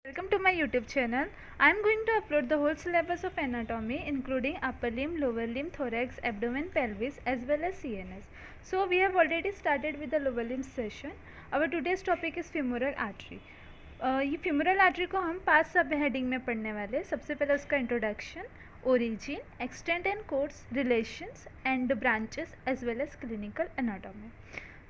Welcome to my YouTube channel. I am going to upload the whole syllabus of anatomy including upper limb, lower limb, thorax, abdomen, pelvis as well as CNS. So we have already started with the lower limb session. Our today's topic is femoral artery. ये femoral artery को हम 5 सब heading में पढ़ने वाले. सबसे पहले उसका introduction, origin, extent and course, relations and branches as well as clinical anatomy.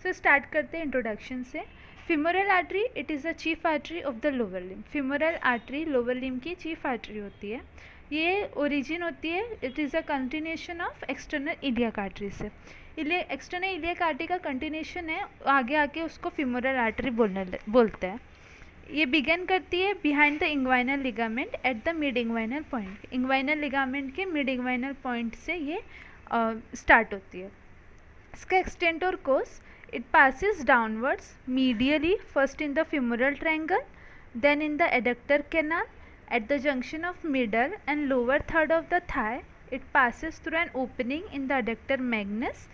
So start करते हैं इंट्रोडक्शन से. femoral artery it is a chief artery of the lower limb. femoral artery lower limb की chief artery होती है. ये origin होती है, it is a continuation of external iliac artery से. एक्सटर्नल इलियक आर्टरी का कंटिन्यूशन है, आगे आके उसको femoral artery बोलते हैं. ये बिगन करती है behind the inguinal ligament eight the mid inguinal point. Inguinal ligament के मिड इंग्वाइनल पॉइंट से ये स्टार्ट होती है. इसका एक्सटेंट और course, it passes downwards medially first in the femoral triangle, then in the adductor canal. At the junction of middle and lower third of the thigh, it passes through an opening in the adductor magnus,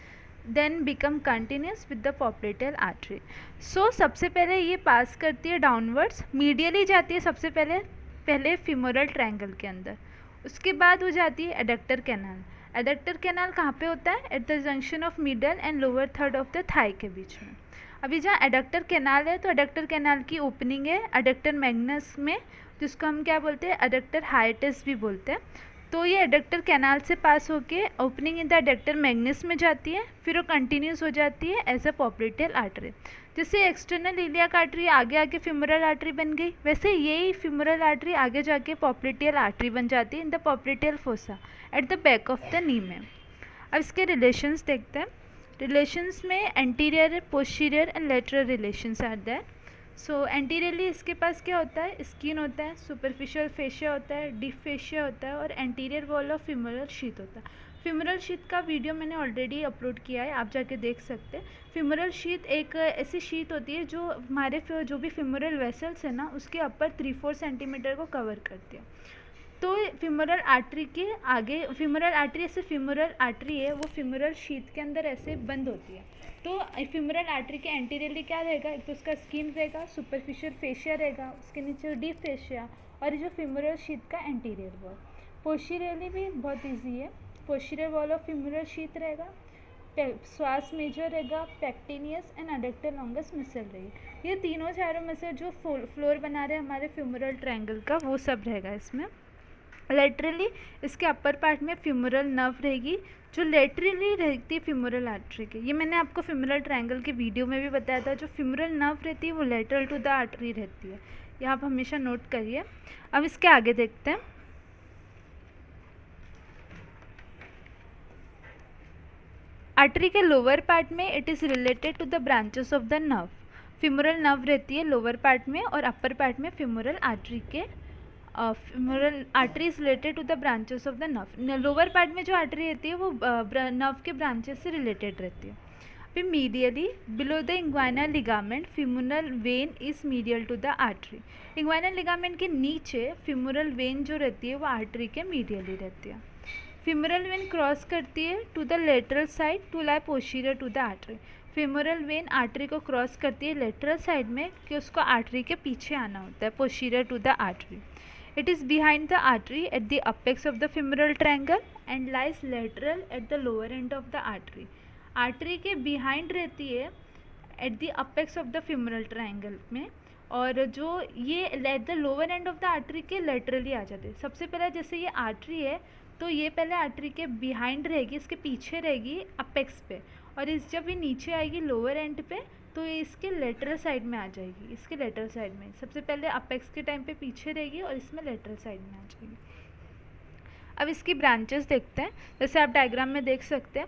then become continuous with the popliteal artery. So सबसे पहले ये पास करती है downwards, medially जाती है सबसे पहले femoral triangle के अंदर, उसके बाद वो जाती है एडक्टर कैनाल. एडक्टर कैनाल कहाँ पे होता है? At the junction of middle and lower third of the thigh के बीच में. अभी जहाँ एडक्टर कैनाल है तो एडक्टर कैनाल की ओपनिंग है एडक्टर मैग्नस में, जिसको हम क्या बोलते हैं, एडक्टर हाइटस भी बोलते हैं. तो ये एडक्टर कैनाल से पास होके opening in the adductor magnus में जाती है, फिर वो कंटिन्यूस हो जाती है एज अ पॉप्लिटेल आर्टरी. जैसे एक्सटर्नल इलियक आर्टरी आगे आके femoral आर्टरी बन गई, वैसे यही femoral आर्टरी आगे जाके पॉप्लिटेल आर्टरी बन जाती है in the popliteal fossa at the back of the knee में. अब इसके रिलेशंस देखते हैं. रिलेशंस में anterior, posterior and lateral relations are there. So anteriorly इसके पास क्या होता है, स्किन होता है, सुपरफिशियल फेशिया होता है, डीप फेशिया होता है और anterior wall of femoral sheath होता है. femoral शीथ का वीडियो मैंने ऑलरेडी अपलोड किया है, आप जाके देख सकते हैं. femoral शीथ एक ऐसी शीथ होती है जो हमारे जो भी femoral वेसल्स है ना, उसके अपर 3-4 सेंटीमीटर को कवर करती है. तो femoral आर्टरी के आगे, femoral आर्टरी ऐसे femoral आर्टरी है वो femoral शीथ के अंदर ऐसे बंद होती है. तो femoral आर्टरी के एंटीरियरली क्या रहेगा, एक तो उसका स्किन रहेगा, सुपरफिशियल फेशिया रहेगा, उसके नीचे डीप फेशिया और जो femoral शीथ का एंटीरियर वॉल. पोस्टीरियरली भी बहुत ईजी है. Posterior wall of femoral sheath रहेगा, श्वास मेजर रहेगा, पेक्टिनियस एंड अडक्टर लॉन्गस मसल रहेगी. ये तीनों चारों में से जो फ्लोर बना रहे हैं हमारे femoral ट्रायंगल का, वो सब रहेगा इसमें. लेटरली इसके अपर पार्ट में femoral नर्व रहेगी जो लेटरली रहती है femoral आर्टरी के. ये मैंने आपको femoral ट्रायंगल के वीडियो में भी बताया था. जो femoral नर्व रहती है वो लेटरल टू द आर्टरी रहती है, ये आप हमेशा नोट करिए. अब इसके आगे देखते हैं. आर्टरी के लोअर पार्ट में it is related to the branches of the nerve. femoral nerve रहती है लोअर पार्ट में और अपर पार्ट में femoral आर्टरी के. femoral artery is related to the branches of the nerve. Lower part में जो artery रहती है वो नर्व के ब्रांचेस से रिलेटेड रहती है. फिर medially below the inguinal ligament femoral vein is medial to the artery. Inguinal ligament के नीचे femoral वेन जो रहती है वो आर्टरी के मीडियली रहती है. femoral वेन क्रॉस करती है to the lateral side to lie posterior to the artery. femoral vein artery को क्रॉस करती है लेटरल साइड में कि उसको आर्टरी के पीछे आना होता है, posterior to the artery. It is behind the artery at the apex of the femoral triangle and lies lateral at the lower end of the artery. Artery के बिहाइंड रहती है at the apex of the femoral triangle में, और जो ये at the lower end of the artery के laterally आ जाते हैं. सबसे पहले जैसे ये आर्टरी है तो ये पहले आर्टरी के बिहाइंड रहेगी, इसके पीछे रहेगी अपेक्स पे, और इस जब ये नीचे आएगी लोअर एंड पे तो ये इसके लेटरल साइड में आ जाएगी. इसके लेटरल साइड में सबसे पहले अपेक्स के टाइम पे पीछे रहेगी और इसमें लेटरल साइड में आ जाएगी. अब इसकी ब्रांचेस देखते हैं. जैसे आप डायग्राम में देख सकते हैं,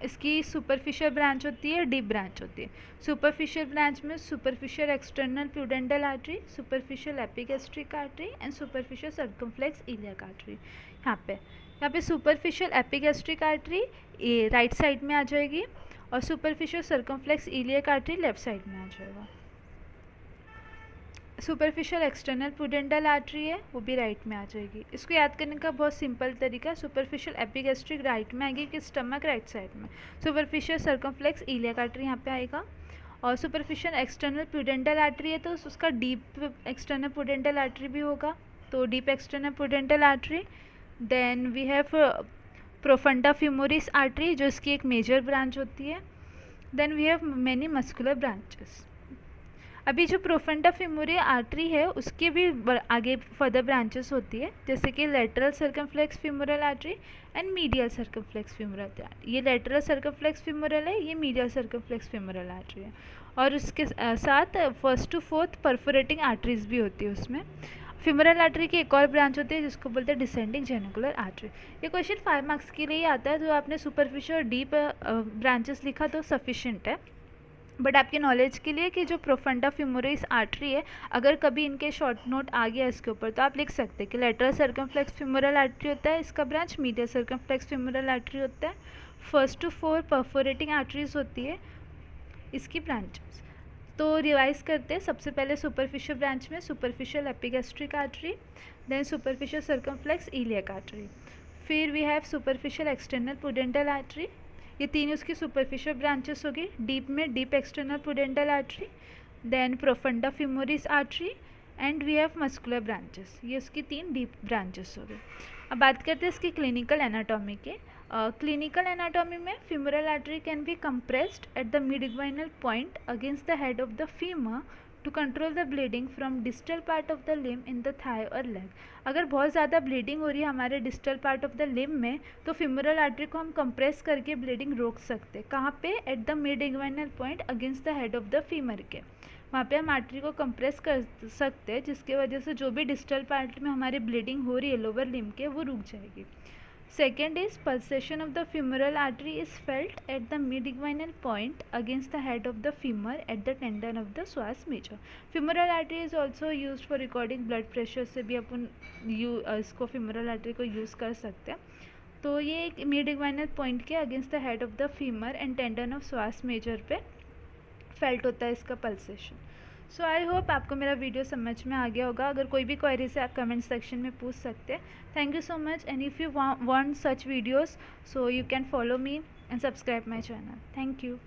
इसकी सुपरफिशियल ब्रांच होती है, डीप ब्रांच होती है. सुपरफिशियल ब्रांच में superficial external pudendal artery, superficial epigastric artery and superficial circumflex iliac artery. यहाँ पे superficial epigastric artery right side में आ जाएगी और superficial circumflex iliac artery left side में आ जाएगा. सुपरफिशियल एक्सटर्नल प्यूडेंटल आर्टरी है वो भी राइट में आ जाएगी. इसको याद करने का बहुत सिंपल तरीका, सुपरफिशियल एपिगैस्ट्रिक राइट में आएगी कि स्टमक राइट साइड में, सुपरफिशियल सर्कमफ्लेक्स इलियक आर्टरी यहाँ पे आएगा और सुपरफिशियल एक्सटर्नल प्यूडेंटल आर्टरी है तो उसका डीप एक्सटर्नल प्यूडेंटल आर्टरी भी होगा, तो deep external pudendal artery. Then we have profunda femoris artery जो इसकी एक मेजर ब्रांच होती है। Then we have many muscular branches. अभी जो प्रोफंडा फ्यूमोरी आर्टरी है उसके भी आगे फर्दर ब्रांचेस होती है, जैसे कि lateral circumflex femoral artery and medial circumflex femoral artery. ये लेटरल सर्कमफ्लेक्स फ्यूमोरल है, ये मीडियल सर्कमफ्लेक्स फ्यूमोरल आर्टरी है। और उसके साथ first to fourth perforating arteries भी होती है उसमें। फ्यूमोरल आर्टरी की एक और ब्रांच होती है जिसको बोलते हैं डिसेंडिंग जेनिकुलर आर्टरी। ये क्वेश्चन 5 मार्क्स के लिए ही आता है, तो आपने सुपरफिशियल और डीप ब्रांचेस लिखा तो सफिशिएंट है। बट आपके नॉलेज के लिए कि जो प्रोफंडा फ्यूमोरिस आर्टरी है, अगर कभी इनके शॉर्ट नोट आ गया इसके ऊपर तो आप लिख सकते हैं कि लेटरल सर्कमफ्लेक्स फ्यूमोरल आर्टरी होता है इसका branch, medial circumflex femoral artery होता है, first to four perforating arteries होती है इसकी ब्रांचेस। तो रिवाइज करते हैं। सबसे पहले सुपरफिशियल ब्रांच में superficial epigastric artery, then superficial circumflex iliac artery, फिर we have superficial external pudendal artery. ये तीन उसकी सुपरफिशियल ब्रांचेस होगी। डीप में deep external pudendal artery, then profunda femoris artery and we have muscular branches. ये उसकी 3 deep branches हो गए। अब बात करते हैं इसकी क्लिनिकल एनाटॉमी के। क्लिनिकल एनाटॉमी में femoral artery can be compressed at the mid inguinal point against the head of the femur to control the bleeding from distal part of the limb in the thigh और leg. अगर बहुत ज़्यादा bleeding हो रही है हमारे distal part of the limb में तो फ्यूमरल आर्टरी को हम कंप्रेस करके ब्लीडिंग रोक सकते हैं। कहाँ पे? At the mid inguinal point against the head of the femur के, वहाँ पे हम आर्टरी को कंप्रेस कर सकते हैं, जिसके वजह से जो भी डिस्टल पार्ट में हमारी ब्लीडिंग हो रही है लोअर लिम्ब के वो रुक जाएगी। Second is pulsation of the femoral artery is felt at the mid-inguinal point against the head of the femur at the tendon of the psoas major. Femoral artery is also used for recording blood pressure, से भी अपन इसको femoral artery को use कर सकते हैं। तो ये एक mid-inguinal point के against the head of the femur and tendon of psoas major पे felt होता है इसका pulsation। सो आई होप आपको मेरा वीडियो समझ में आ गया होगा। अगर कोई भी क्वेरी से आप कमेंट सेक्शन में पूछ सकते हैं। Thank you so much and if you want such videos so you can follow me and subscribe my channel. Thank you.